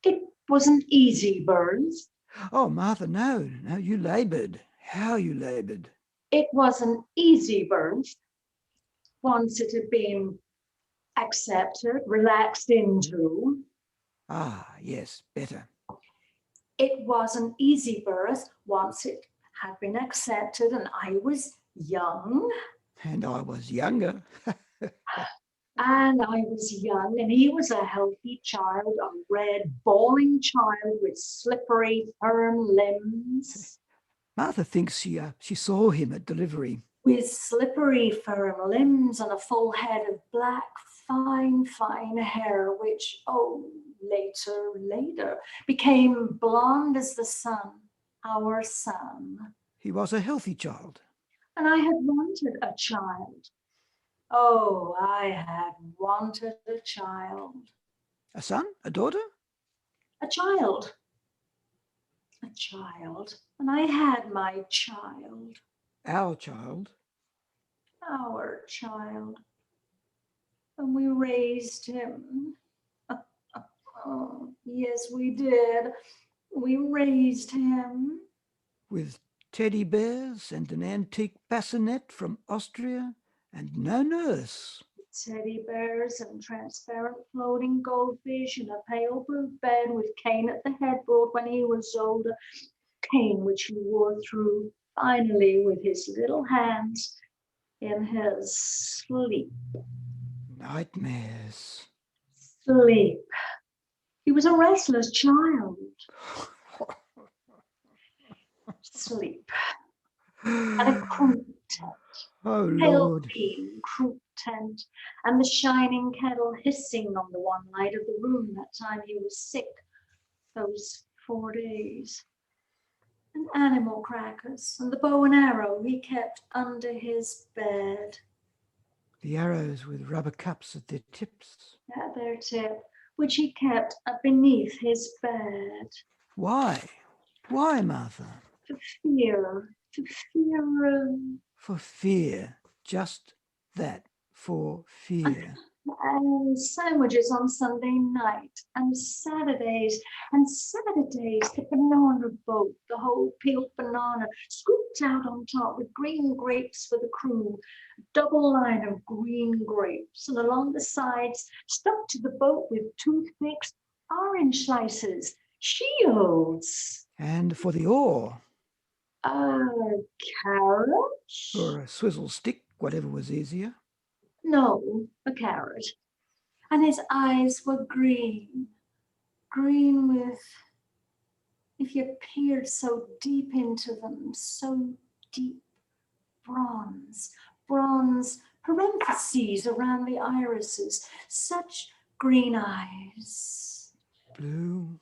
[SPEAKER 2] It was an easy birth.
[SPEAKER 4] Oh, Martha, no, you labored. How you labored.
[SPEAKER 2] It was an easy birth. Once it had been accepted, relaxed into.
[SPEAKER 4] Ah, yes, better.
[SPEAKER 2] It was an easy birth once it had been accepted, and I was young.
[SPEAKER 4] And I was younger.
[SPEAKER 2] And I was young, and he was a healthy child, a red, bawling child with slippery, firm limbs.
[SPEAKER 4] Martha thinks she saw him at delivery.
[SPEAKER 2] With slippery, firm limbs and a full head of black, fine hair, which, later, became blonde as the sun, our son.
[SPEAKER 4] He was a healthy child.
[SPEAKER 2] And I had wanted a child. Oh, I had wanted a child.
[SPEAKER 4] A son? A daughter?
[SPEAKER 2] A child. A child. And I had my child.
[SPEAKER 4] Our child.
[SPEAKER 2] Our child. And we raised him. Oh, yes, we did. We raised him.
[SPEAKER 4] With teddy bears and an antique bassinet from Austria and no nurse.
[SPEAKER 2] Teddy bears and transparent floating goldfish in a pale blue bed with cane at the headboard when he was older. Cane which he wore through finally with his little hands in his sleep.
[SPEAKER 4] Nightmares.
[SPEAKER 2] Sleep. He was a restless child. Sleep. And a croup tent.
[SPEAKER 4] Oh,
[SPEAKER 2] Pale
[SPEAKER 4] Lord.
[SPEAKER 2] green croup tent, and the shining kettle hissing on the one light of the room that time he was sick, those 4 days. And animal crackers, and the bow and arrow he kept under his bed.
[SPEAKER 4] The arrows with rubber cups at their tips.
[SPEAKER 2] At their tip, which he kept beneath his bed.
[SPEAKER 4] Why? Why, Martha?
[SPEAKER 2] For fear of...
[SPEAKER 4] For fear. Just that. For fear.
[SPEAKER 2] and sandwiches on Sunday night, and Saturdays, the banana boat, the whole peeled banana, scooped out on top with green grapes for the crew, double line of green grapes, and along the sides, stuck to the boat with toothpicks, orange slices, shields.
[SPEAKER 4] And for the oar,
[SPEAKER 2] Carrot?
[SPEAKER 4] or a swizzle stick, whatever was easier.
[SPEAKER 2] No, a carrot. And his eyes were green, green with, if you peered so deep into them, so deep, bronze, parentheses around the irises, such green eyes.
[SPEAKER 4] Blue,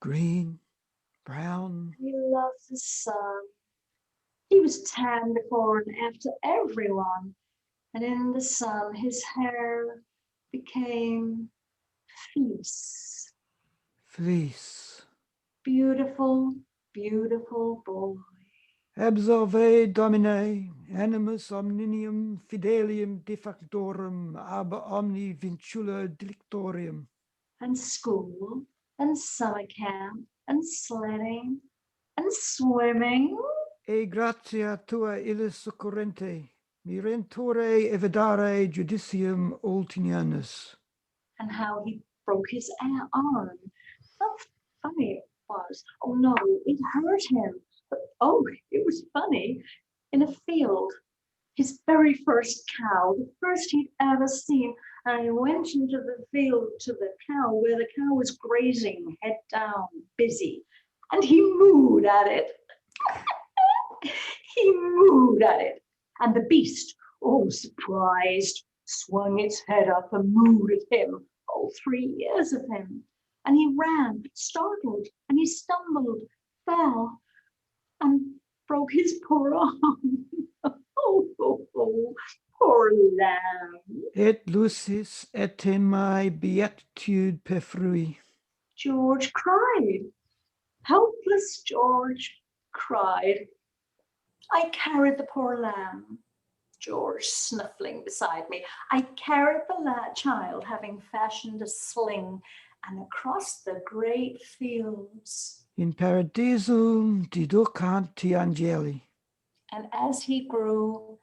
[SPEAKER 4] green, brown.
[SPEAKER 2] He loved the sun. He was tan before and after everyone, and in the sun his hair became fleece.
[SPEAKER 4] Fleece.
[SPEAKER 2] Beautiful, beautiful boy.
[SPEAKER 4] Absolve Domine, animus omnium fidelium de factorum, ab omni vincula delictorium.
[SPEAKER 2] And school, and summer camp, and sledding, and swimming.
[SPEAKER 4] E gratia tua illis succurrente, mirentore evidare judicium ultinianus.
[SPEAKER 2] And how he broke his arm. How funny it was. Oh no, it hurt him. But oh, it was funny. In a field, his very first cow, the first he'd ever seen. And he went into the field to the cow where the cow was grazing, head down, busy. And he mooed at it. He mooed at it. And the beast, oh, surprised, swung its head up and mooed at him. Oh, 3 years of him. And he ran, startled, and he stumbled, fell, and broke his poor arm. Oh, poor lamb.
[SPEAKER 4] Et lucis etemae beatitude perfrui.
[SPEAKER 2] George cried. Helpless George cried. I carried the poor lamb, George snuffling beside me. I carried the child, having fashioned a sling, and across the great fields.
[SPEAKER 4] In paradisum diducanti angeli.
[SPEAKER 2] And as he grew,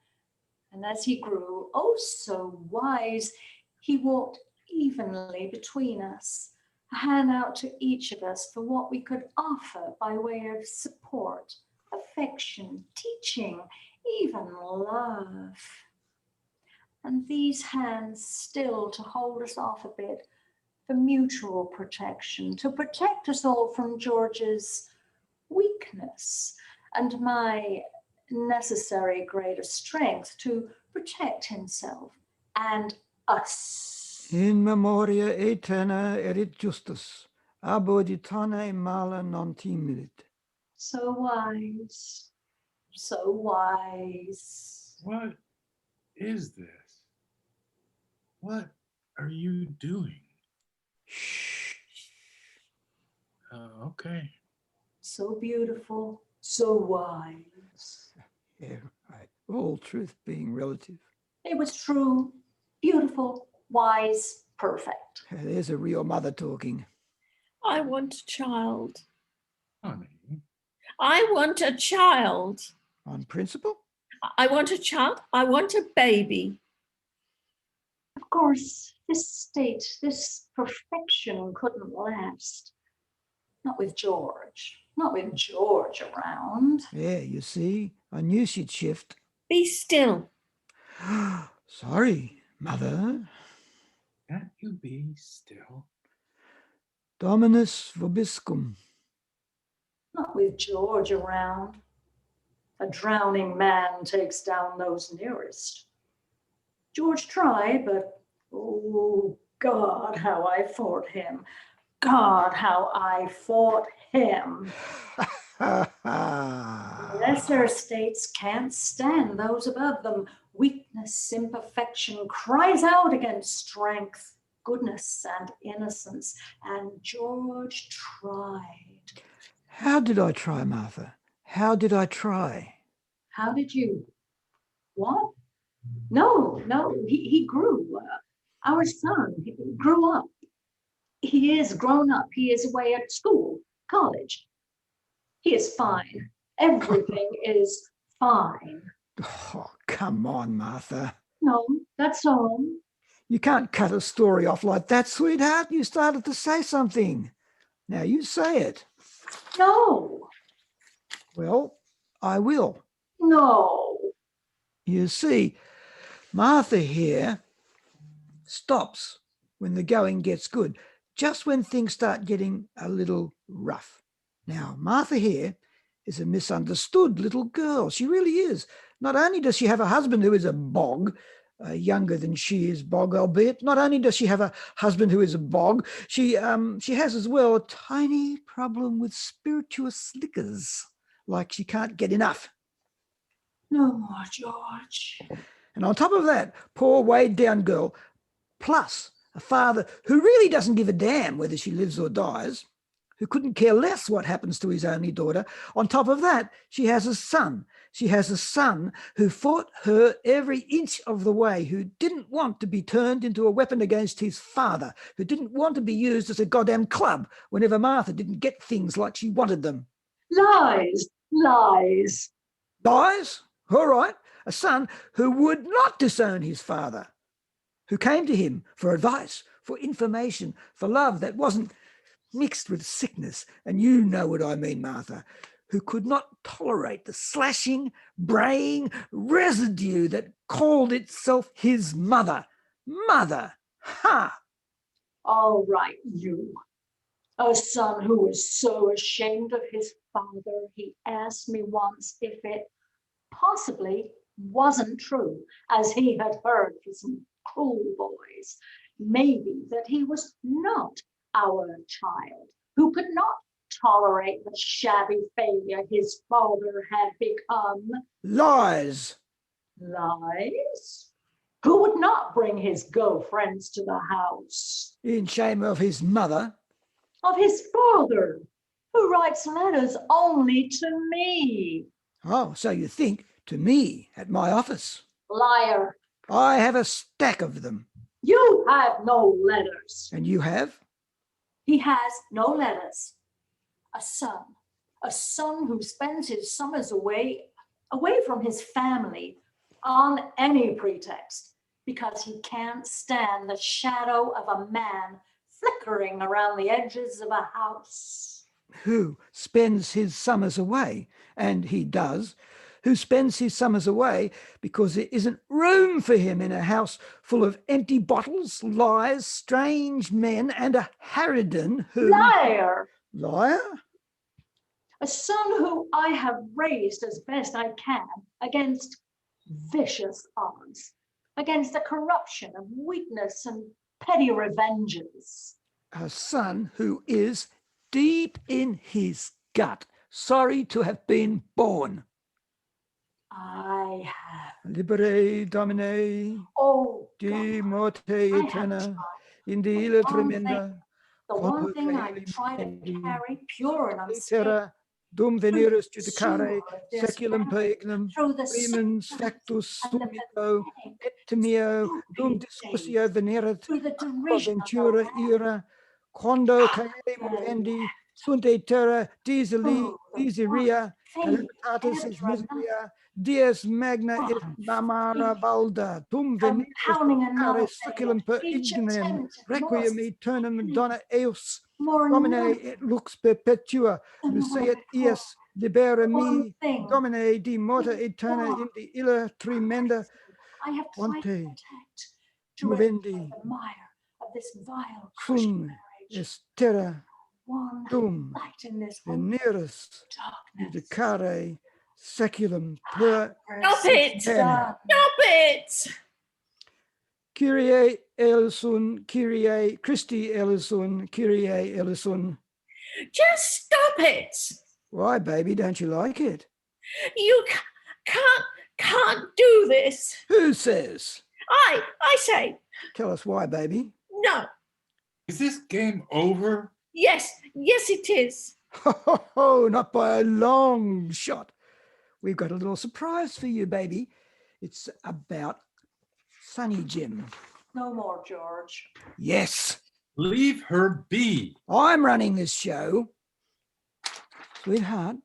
[SPEAKER 2] oh so wise, he walked evenly between us, a hand out to each of us for what we could offer by way of support, affection, teaching, even love. And these hands still to hold us off a bit for mutual protection, to protect us all from George's weakness and my necessary greater strength to protect himself and us.
[SPEAKER 4] In memoria aeterna erit justus, ab auditane mala non timilit.
[SPEAKER 2] So wise, so wise.
[SPEAKER 3] What is this? What are you doing?
[SPEAKER 4] Shh.
[SPEAKER 3] Okay.
[SPEAKER 2] So beautiful, so wise.
[SPEAKER 4] Yeah, right. All truth being relative.
[SPEAKER 2] It was true, beautiful, wise, perfect.
[SPEAKER 4] There's a real mother talking.
[SPEAKER 1] I want a child.
[SPEAKER 3] Honey.
[SPEAKER 1] I want a child.
[SPEAKER 4] On principle?
[SPEAKER 1] I want a child. I want a baby.
[SPEAKER 2] Of course, this state, this perfection couldn't last. Not with George. Not with George around.
[SPEAKER 4] Yeah, you see, I knew she'd shift.
[SPEAKER 1] Be still.
[SPEAKER 4] Sorry, mother.
[SPEAKER 3] Can't you be still?
[SPEAKER 4] Dominus vobiscum.
[SPEAKER 2] Not with George around. A drowning man takes down those nearest. George tried, but oh, God, how I fought him. God, how I fought him. Lesser states can't stand those above them. Weakness, imperfection cries out against strength, goodness, and innocence. And George tried.
[SPEAKER 4] How did I try, Martha? How did I try?
[SPEAKER 2] How did you? What? No, he grew. Our son grew up. He is grown up. He is away at school, college. He is fine. Everything is fine.
[SPEAKER 4] Oh, come on, Martha.
[SPEAKER 2] No, that's all.
[SPEAKER 4] You can't cut a story off like that, sweetheart. You started to say something. Now you say it.
[SPEAKER 2] No,
[SPEAKER 4] Well, I will.
[SPEAKER 2] no.
[SPEAKER 4] You see, Martha here stops when the going gets good, just when things start getting a little rough. Now, Martha here is a misunderstood little girl. She really is. Not only does she have a husband who is a bog, younger than she is bog, albeit. Not only does she have a husband who is a bog, she has as well a tiny problem with spirituous liquors, like she can't get enough.
[SPEAKER 2] No more, George.
[SPEAKER 4] And on top of that, poor weighed down girl, plus a father who really doesn't give a damn whether she lives or dies, who couldn't care less what happens to his only daughter. On top of that, she has a son. She has a son who fought her every inch of the way, who didn't want to be turned into a weapon against his father, who didn't want to be used as a goddamn club whenever Martha didn't get things like she wanted them.
[SPEAKER 2] Lies, lies.
[SPEAKER 4] Lies? All right. A son who would not disown his father, who came to him for advice, for information, for love that wasn't mixed with sickness. And you know what I mean, Martha, who could not tolerate the slashing, braying residue that called itself his mother. Mother! Ha!
[SPEAKER 2] All right, you. A son who is so ashamed of his father, he asked me once if it possibly wasn't true, as he had heard from some cruel boys, maybe that he was not our child, who could not tolerate the shabby failure his father had become.
[SPEAKER 4] Lies!
[SPEAKER 2] Lies? Who would not bring his girlfriends to the house?
[SPEAKER 4] In shame of his mother.
[SPEAKER 2] Of his father, who writes letters only to me.
[SPEAKER 4] Oh, so you think, to me at my office.
[SPEAKER 2] Liar.
[SPEAKER 4] I have a stack of them.
[SPEAKER 2] You have no letters.
[SPEAKER 4] And you have?
[SPEAKER 2] He has no letters. A son who spends his summers away from his family on any pretext, because he can't stand the shadow of a man flickering around the edges of a house.
[SPEAKER 4] Who spends his summers away, and he does, who spends his summers away because there isn't room for him in a house full of empty bottles, lies, strange men, and a harridan who...
[SPEAKER 2] Liar!
[SPEAKER 4] Liar?
[SPEAKER 2] A son who I have raised as best I can against vicious odds, against the corruption of weakness and petty revenges.
[SPEAKER 4] A son who is deep in his gut sorry to have been born.
[SPEAKER 2] I have.
[SPEAKER 4] Libere Domine,
[SPEAKER 2] Oh,
[SPEAKER 4] de
[SPEAKER 2] God,
[SPEAKER 4] morte
[SPEAKER 2] I have
[SPEAKER 4] eterna,
[SPEAKER 2] tried.
[SPEAKER 4] in the illa
[SPEAKER 2] one
[SPEAKER 4] tremenda,
[SPEAKER 2] The one thing I try to carry pure and unstained
[SPEAKER 4] litera, dum veneris judicare,
[SPEAKER 2] sewer of this
[SPEAKER 4] seculum per
[SPEAKER 2] family,
[SPEAKER 4] ignum,
[SPEAKER 2] through the
[SPEAKER 4] primens
[SPEAKER 2] sickness
[SPEAKER 4] factus
[SPEAKER 2] and the
[SPEAKER 4] summito,
[SPEAKER 2] pathetic,
[SPEAKER 4] et timeo, dum
[SPEAKER 2] stupid
[SPEAKER 4] discussio
[SPEAKER 2] days,
[SPEAKER 4] venerat,
[SPEAKER 2] through the derision of
[SPEAKER 4] ventura
[SPEAKER 2] the land.
[SPEAKER 4] ira, quando caere
[SPEAKER 2] Very
[SPEAKER 4] movendi,
[SPEAKER 2] apt.
[SPEAKER 4] sunt terra, disili,
[SPEAKER 2] Oh, the
[SPEAKER 4] disiria,
[SPEAKER 2] faith
[SPEAKER 4] calamitatis is
[SPEAKER 2] after another,
[SPEAKER 4] miseria, dies magna et
[SPEAKER 2] one
[SPEAKER 4] mamara valda, dum veneris
[SPEAKER 2] compounding another
[SPEAKER 4] care succulum per
[SPEAKER 2] each
[SPEAKER 4] ignem,
[SPEAKER 2] attempt at
[SPEAKER 4] requiem
[SPEAKER 2] more
[SPEAKER 4] aeternum dona eos,
[SPEAKER 2] more
[SPEAKER 4] Domine
[SPEAKER 2] nothing
[SPEAKER 4] et lux perpetua,
[SPEAKER 2] than
[SPEAKER 4] luceat
[SPEAKER 2] before.
[SPEAKER 4] ies, libera
[SPEAKER 2] One
[SPEAKER 4] me,
[SPEAKER 2] thing
[SPEAKER 4] Domine di morta
[SPEAKER 2] is
[SPEAKER 4] eterna
[SPEAKER 2] wrong.
[SPEAKER 4] in di illa tremenda,
[SPEAKER 2] I have tried to
[SPEAKER 4] quante
[SPEAKER 2] protect, to
[SPEAKER 4] movendi,
[SPEAKER 2] eradicate the mire of this vile
[SPEAKER 4] cum
[SPEAKER 2] Christian marriage.
[SPEAKER 4] est terra,
[SPEAKER 2] One
[SPEAKER 4] dum
[SPEAKER 2] light in this
[SPEAKER 4] veneris
[SPEAKER 2] darkness.
[SPEAKER 4] judicare seculum per
[SPEAKER 1] Stop it!
[SPEAKER 2] Son.
[SPEAKER 1] Stop it!
[SPEAKER 4] Kyrie eleison, Kyrie Christi eleison, Kyrie eleison.
[SPEAKER 1] Just stop it!
[SPEAKER 4] Why, baby, don't you like it?
[SPEAKER 1] You can't do this.
[SPEAKER 4] Who says?
[SPEAKER 1] I say
[SPEAKER 4] Tell us why, baby.
[SPEAKER 1] no.
[SPEAKER 3] Is this game over?
[SPEAKER 1] Yes, it is.
[SPEAKER 4] Ho, not by a long shot. We've got a little surprise for you, baby. It's about Sonny Jim.
[SPEAKER 2] No more, George.
[SPEAKER 4] Yes,
[SPEAKER 3] Leave her be.
[SPEAKER 4] I'm running this show. Sweetheart,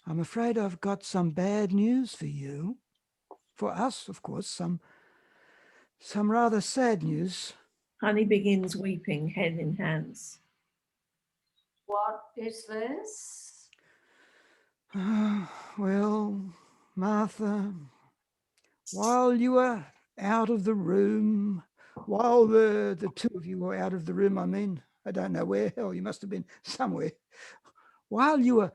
[SPEAKER 4] I'm afraid I've got some bad news for you. For us, of course, some rather sad news.
[SPEAKER 1] Honey begins weeping, head in hands.
[SPEAKER 2] What is this?
[SPEAKER 4] Well, Martha, while you were out of the room, while the two of you were out of the room, I don't know where, hell, you must have been somewhere. While you were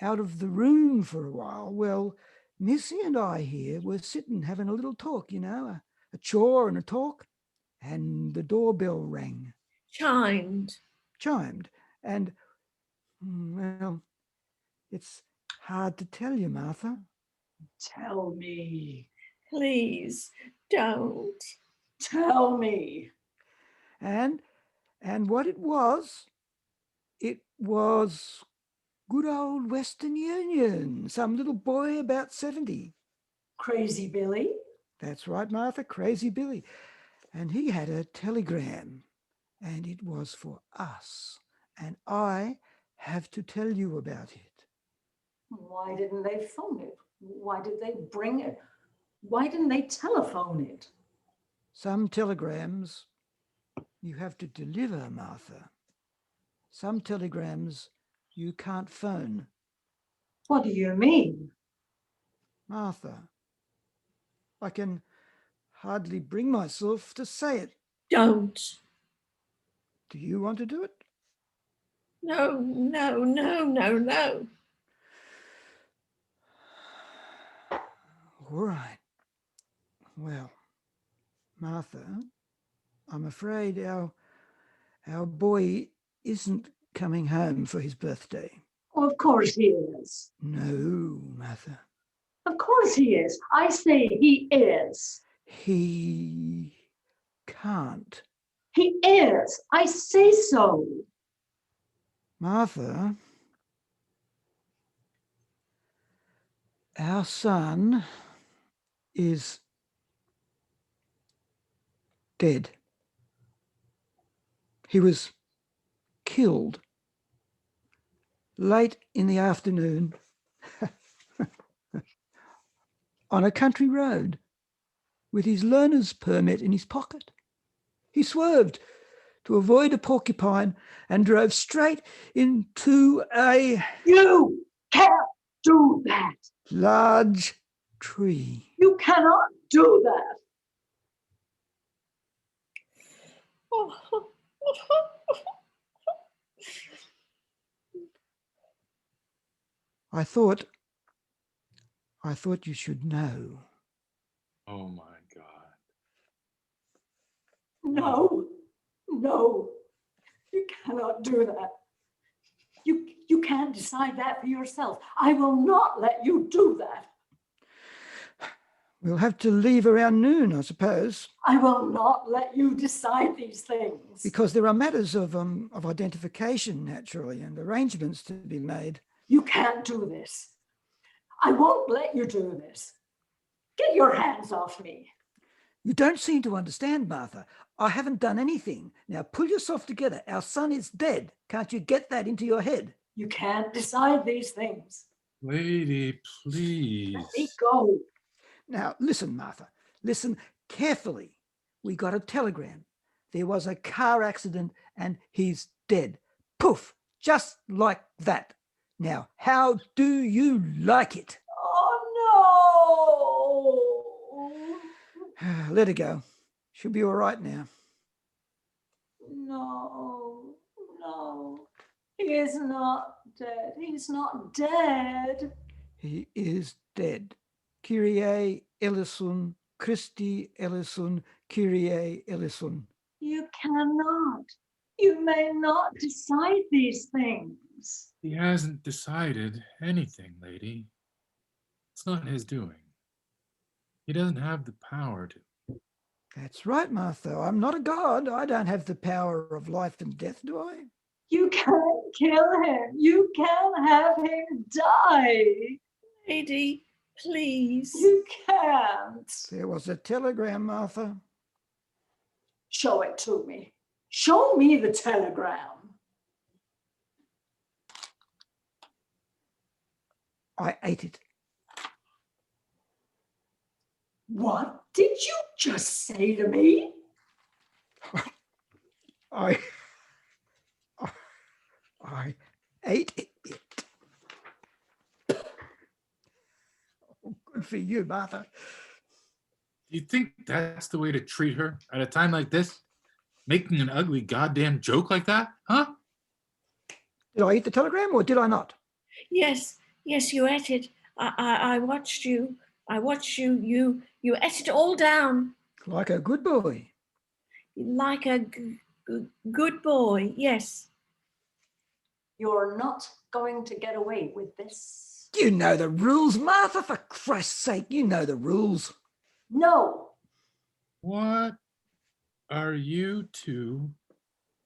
[SPEAKER 4] out of the room for a while, well, Missy and I here were sitting having a little talk, a chore and a talk, and the doorbell rang.
[SPEAKER 1] Chimed.
[SPEAKER 4] And, well, it's hard to tell you, Martha.
[SPEAKER 2] Tell me.
[SPEAKER 1] Please don't.
[SPEAKER 2] Tell me.
[SPEAKER 4] And what it was good old Western Union, some little boy about 70.
[SPEAKER 2] Crazy Billy?
[SPEAKER 4] That's right, Martha, Crazy Billy. And he had a telegram, and it was for us. And I have to tell you about it.
[SPEAKER 2] Why didn't they phone it? Why did they bring it? Why didn't they telephone it?
[SPEAKER 4] Some telegrams you have to deliver, Martha. Some telegrams you can't phone.
[SPEAKER 2] What do you mean?
[SPEAKER 4] Martha, I can hardly bring myself to say it.
[SPEAKER 1] Don't.
[SPEAKER 4] Do you want to do it?
[SPEAKER 1] No, no, no, no, no.
[SPEAKER 4] All right. Well, Martha, I'm afraid our boy isn't coming home for his birthday.
[SPEAKER 2] Oh, of course he is.
[SPEAKER 4] No, Martha.
[SPEAKER 2] Of course he is. I say he is.
[SPEAKER 4] He can't.
[SPEAKER 2] He is. I say so.
[SPEAKER 4] Martha, our son is dead. He was killed late in the afternoon on a country road with his learner's permit in his pocket. He swerved to avoid a porcupine and drove straight into a
[SPEAKER 2] You can't do that.
[SPEAKER 4] large tree.
[SPEAKER 2] You cannot do that.
[SPEAKER 4] I thought you should know.
[SPEAKER 3] Oh my God.
[SPEAKER 2] No, no, you cannot do that. You can't decide that for yourself. I will not let you do that.
[SPEAKER 4] We'll have to leave around noon, I suppose,
[SPEAKER 2] I will not let you decide these things.
[SPEAKER 4] because there are matters of identification, naturally, and arrangements to be made.
[SPEAKER 2] You can't do this. I won't let you do this. Get your hands off me.
[SPEAKER 4] You don't seem to understand, Martha. I haven't done anything. Now pull yourself together. Our son is dead. Can't you get that into your head?
[SPEAKER 2] You can't decide these things.
[SPEAKER 3] Lady, please.
[SPEAKER 2] Let me go.
[SPEAKER 4] Now, listen, Martha. Listen carefully. We got a telegram. There was a car accident and he's dead. Poof! Just like that. Now, how do you like it?
[SPEAKER 2] Oh, no.
[SPEAKER 4] Let her go. She'll be all right now.
[SPEAKER 2] No, no. He is not dead. He's not dead.
[SPEAKER 4] He is dead. Kyrie eleison, Christi eleison, Kyrie eleison.
[SPEAKER 2] You cannot. You may not decide these things.
[SPEAKER 3] He hasn't decided anything, lady. It's not his doing. He doesn't have the power to.
[SPEAKER 4] That's right, Martha. I'm not a god. I don't have the power of life and death, do I?
[SPEAKER 2] You can't kill him. You can't have him die.
[SPEAKER 1] Lady, please.
[SPEAKER 2] You can't.
[SPEAKER 4] There was a telegram, Martha.
[SPEAKER 2] Show it to me. Show me the telegram.
[SPEAKER 4] I ate it.
[SPEAKER 2] What did you just say to me?
[SPEAKER 4] I ate it. Oh, good for you, Martha.
[SPEAKER 3] Do you think that's the way to treat her at a time like this? Making an ugly goddamn joke like that? Huh?
[SPEAKER 4] Did I eat the telegram or did I not?
[SPEAKER 1] Yes, yes, you ate it. I watched you. I watched you. You ate it all down
[SPEAKER 4] Like a good boy.
[SPEAKER 1] like a good boy. Yes.
[SPEAKER 2] You're not going to get away with this.
[SPEAKER 4] You know the rules, Martha, for Christ's sake. You know the rules.
[SPEAKER 2] No.
[SPEAKER 3] What are you two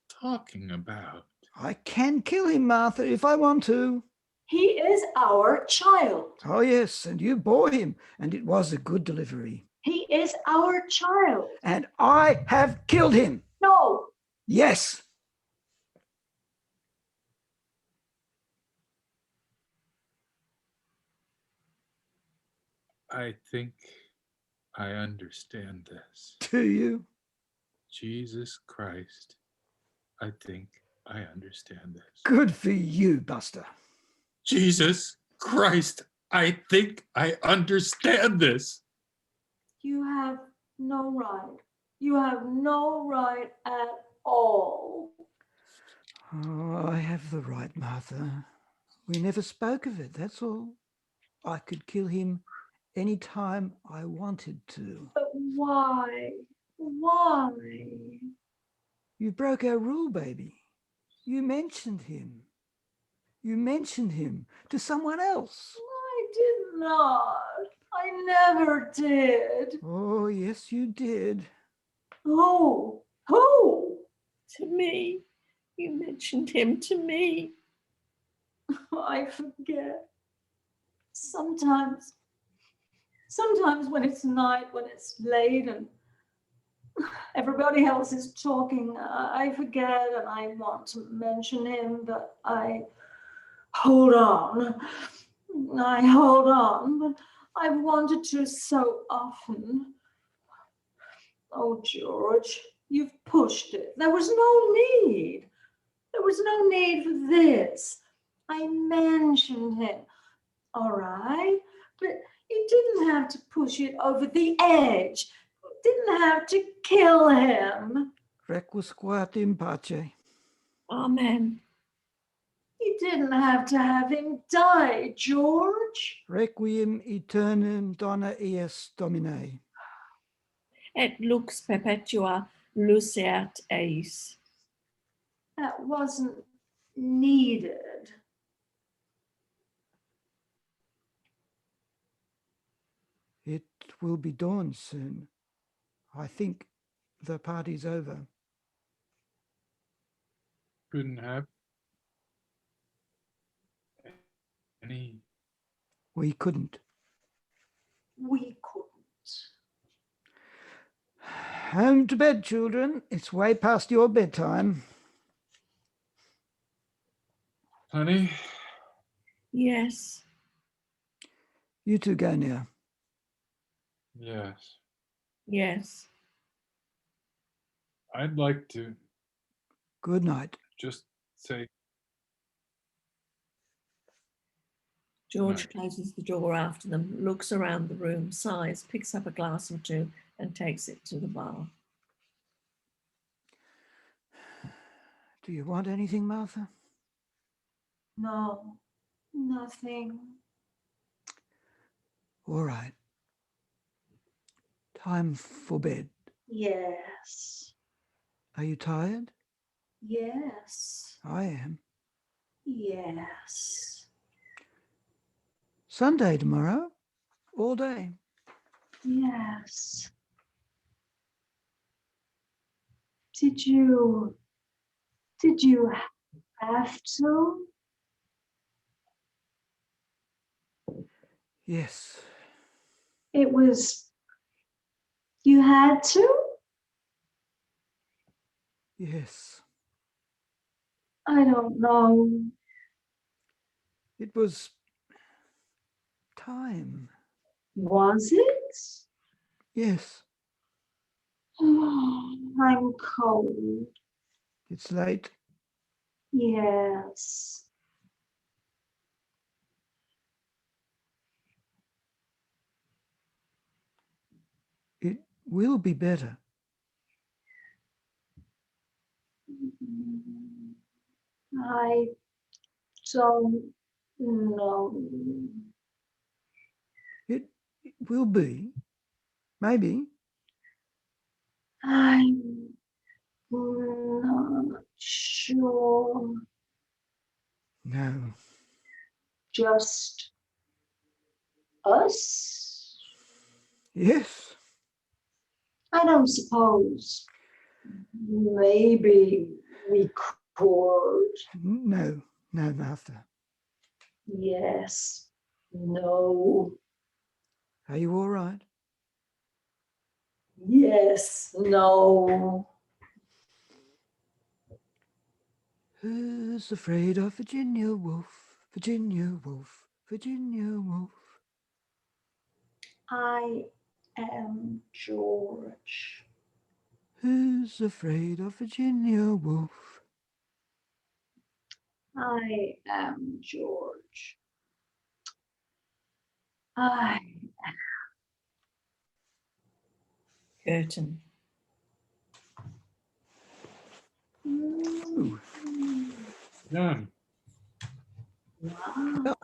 [SPEAKER 3] talking about?
[SPEAKER 4] I can kill him, Martha, if I want to.
[SPEAKER 2] He is our child.
[SPEAKER 4] Oh, yes, and you bore him, and it was a good delivery.
[SPEAKER 2] He is our child.
[SPEAKER 4] And I have killed him.
[SPEAKER 2] No.
[SPEAKER 4] Yes.
[SPEAKER 3] I think I understand this.
[SPEAKER 4] Do you?
[SPEAKER 3] Jesus Christ. I think I understand this.
[SPEAKER 4] Good for you, Buster.
[SPEAKER 3] Jesus Christ. I think I understand this.
[SPEAKER 2] You have no right. You have no right at all.
[SPEAKER 4] Oh, I have the right, Martha. We never spoke of it, that's all. I could kill him any time I wanted to.
[SPEAKER 2] But why? Why?
[SPEAKER 4] You broke our rule, baby. You mentioned him. You mentioned him to someone else.
[SPEAKER 2] I did not. I never did.
[SPEAKER 4] Oh, yes, you did.
[SPEAKER 2] Who? Who?
[SPEAKER 1] To me. You mentioned him to me.
[SPEAKER 2] I forget. Sometimes when it's night, when it's late and everybody else is talking, I forget and I want to mention him, but I hold on. I hold on, but I've wanted to so often. Oh, George, you've pushed it. There was no need. There was no need for this. I mentioned him, all right, but you didn't have to push it over the edge. You didn't have to kill him.
[SPEAKER 4] Requiescat in pace.
[SPEAKER 1] Amen.
[SPEAKER 2] You didn't have to have him die, George.
[SPEAKER 4] Requiem aeternam dona eis Domine.
[SPEAKER 1] Et lux perpetua luceat eis.
[SPEAKER 2] That wasn't needed.
[SPEAKER 4] It will be dawn soon. I think the party's over.
[SPEAKER 3] Couldn't have any.
[SPEAKER 4] We couldn't.
[SPEAKER 2] We couldn't.
[SPEAKER 4] Home to bed, children. It's way past your bedtime.
[SPEAKER 3] Honey,
[SPEAKER 1] Yes.
[SPEAKER 4] You two go now.
[SPEAKER 3] yes.
[SPEAKER 1] Yes.
[SPEAKER 3] I'd like to
[SPEAKER 4] Good night.
[SPEAKER 3] just say
[SPEAKER 1] George
[SPEAKER 3] Right.
[SPEAKER 1] closes the door after them, looks around the room, sighs, picks up a glass or two, and takes it to the bar.
[SPEAKER 4] Do you want anything, Martha?
[SPEAKER 2] No, nothing.
[SPEAKER 4] All right. Time for bed.
[SPEAKER 2] Yes,
[SPEAKER 4] Are you tired?
[SPEAKER 2] yes,
[SPEAKER 4] I am.
[SPEAKER 2] yes,
[SPEAKER 4] Sunday tomorrow, all day.
[SPEAKER 2] yes. Did you have to?
[SPEAKER 4] Yes.
[SPEAKER 2] You had to?
[SPEAKER 4] Yes,
[SPEAKER 2] I don't know.
[SPEAKER 4] it was time.
[SPEAKER 2] Was it?
[SPEAKER 4] Yes,
[SPEAKER 2] I'm cold.
[SPEAKER 4] it's late.
[SPEAKER 2] Yes.
[SPEAKER 4] It will be better.
[SPEAKER 2] I don't know.
[SPEAKER 4] It will be. Maybe.
[SPEAKER 2] I'm not sure.
[SPEAKER 4] No.
[SPEAKER 2] Just us?
[SPEAKER 4] Yes.
[SPEAKER 2] I don't suppose. Maybe we could.
[SPEAKER 4] No. No, Martha.
[SPEAKER 2] Yes. No.
[SPEAKER 4] Are you all right?
[SPEAKER 2] Yes. No.
[SPEAKER 4] Who's afraid of Virginia Woolf? Virginia Woolf. Virginia Woolf.
[SPEAKER 2] I am George.
[SPEAKER 4] Who's afraid of Virginia Woolf?
[SPEAKER 2] I am George. I
[SPEAKER 1] Curtain.
[SPEAKER 4] Ooh.
[SPEAKER 3] Done.
[SPEAKER 2] Wow.